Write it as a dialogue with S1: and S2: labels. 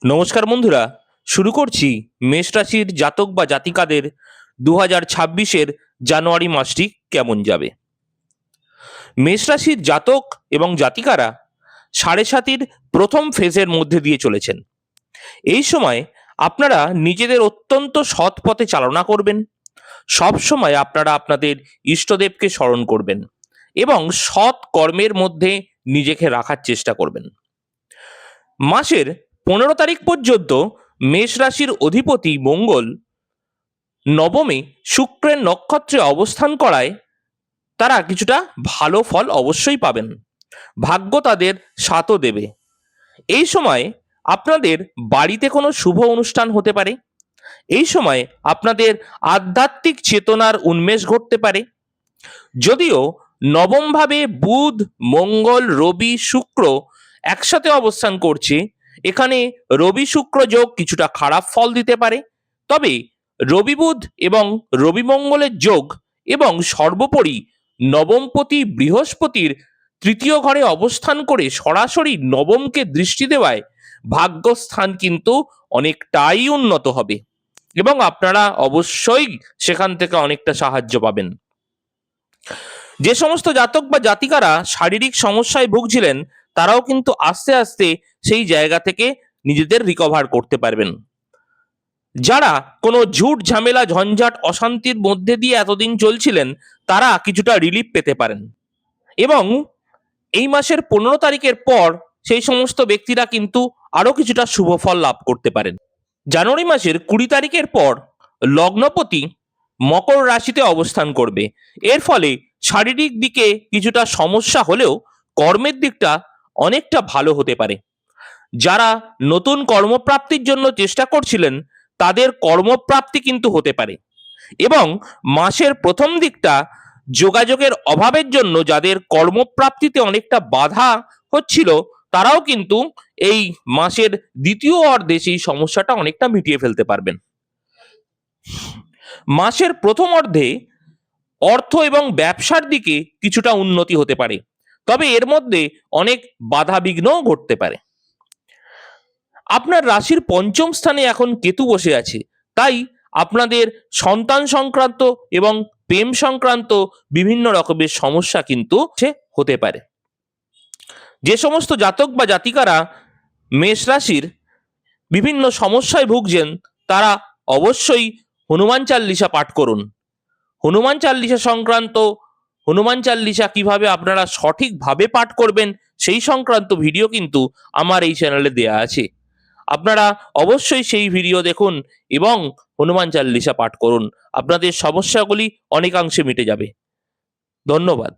S1: নমস্কার বন্ধুরা, শুরু করছি মেষ রাশির জাতক বা জাতিকাদের 2026-এর জানুয়ারি মাসটি কেমন যাবে। মেষ রাশির জাতক এবং জাতিকারা সাড়ে সাতির প্রথম ফেজের মধ্যে দিয়ে চলেছেন। এই সময় আপনারা নিজেদের অত্যন্ত সৎ পথে চালনা করবেন। সব সময় আপনারা আপনাদের ইষ্টদেবকে স্মরণ করবেন এবং সৎ কর্মের মধ্যে নিজেকে রাখার চেষ্টা করবেন। মাসের 15 তারিখ পর্যন্ত মেষ রাশির অধিপতি মঙ্গল নবমে শুক্রের নক্ষত্রে অবস্থান করায় তারা কিছুটা ভালো ফল অবশ্যই পাবেন। ভাগ্য তাদের সাথও দেবে। এই সময় আপনাদের বাড়িতে কোনো শুভ অনুষ্ঠান হতে পারে। এই সময় আপনাদের আধ্যাত্মিক চেতনার উন্মেষ ঘটতে পারে। যদিও নবমভাবে বুধ, মঙ্গল, রবি, শুক্র একসাথে অবস্থান করছে, এখানে রবি শুক্র যোগ কিছুটা খারাপ ফল দিতে পারে। তবে রবি বুধ এবং রবি মঙ্গলের যোগ এবং সর্বোপরি নবমপতি বৃহস্পতির তৃতীয় ঘরে অবস্থান করে সরাসরি নবমকে দৃষ্টি দেওয়ায় ভাগ্যস্থান কিন্তু অনেকটাই উন্নত হবে এবং আপনারা অবশ্যই সেখান থেকে অনেকটা সাহায্য পাবেন। যে সমস্ত জাতক বা জাতিকারা শারীরিক সমস্যায় ভুগছিলেন তারাও কিন্তু আস্তে আস্তে সেই জায়গা থেকে নিজেদের রিকভার করতে পারবেন। যারা কোনো ঝুট ঝামেলা ঝঞ্ঝাট অশান্তির মধ্যে দিয়ে এতদিন চলছিলেন তারা কিছুটা রিলিফ পেতে পারেন এবং এই মাসের 15 তারিখের পর সেই সমস্ত ব্যক্তিরা কিন্তু আরো কিছুটা শুভ ফল লাভ করতে পারেন। জানুয়ারি মাসের 20 তারিখের পর লগ্নপতি মকর রাশিতে অবস্থান করবে। এর ফলে শারীরিক দিকে কিছুটা সমস্যা হলেও কর্মের দিকটা অনেকটা ভালো হতে পারে। যারা নতুন কর্মপ্রাপ্তির জন্য চেষ্টা করছিলেন তাদের কর্মপ্রাপ্তি কিন্তু হতে পারে এবং মাসের প্রথম দিকটা যোগাযোগের অভাবের জন্য যাদের কর্মপ্রাপ্তিতে অনেকটা বাধা হচ্ছিল তারাও কিন্তু এই মাসের দ্বিতীয় অর্ধে সেই সমস্যাটা অনেকটা মিটিয়ে ফেলতে পারবেন। মাসের প্রথম অর্ধে অর্থ এবং ব্যবসার দিকে কিছুটা উন্নতি হতে পারে, তবে এর মধ্যে অনেক বাধা বিঘ্নও ঘটতে পারে। আপনার রাশির পঞ্চম স্থানে এখন কেতু বসে আছে, তাই আপনাদের সন্তান সংক্রান্ত এবং প্রেম সংক্রান্ত বিভিন্ন রকমের সমস্যা কিন্তু হতে পারে। যে সমস্ত জাতক বা জাতিকারা মেষ রাশির বিভিন্ন সমস্যায় ভুগছেন তারা অবশ্যই হনুমান চাল্লিশা পাঠ করুন। হনুমান চাল্লিশা সংক্রান্ত হনুমান চাল্লিশা কিভাবে আপনারা সঠিকভাবে পাঠ করবেন সেই সংক্রান্ত ভিডিও কিন্তু আমার এই চ্যানেলে দেয়া আছে। আপনারা অবশ্যই সেই ভিডিও দেখুন এবং হনুমান চাল্লিশা পাঠ করুন। আপনাদের সমস্যাগুলি অনেকাংশে মিটে যাবে। ধন্যবাদ।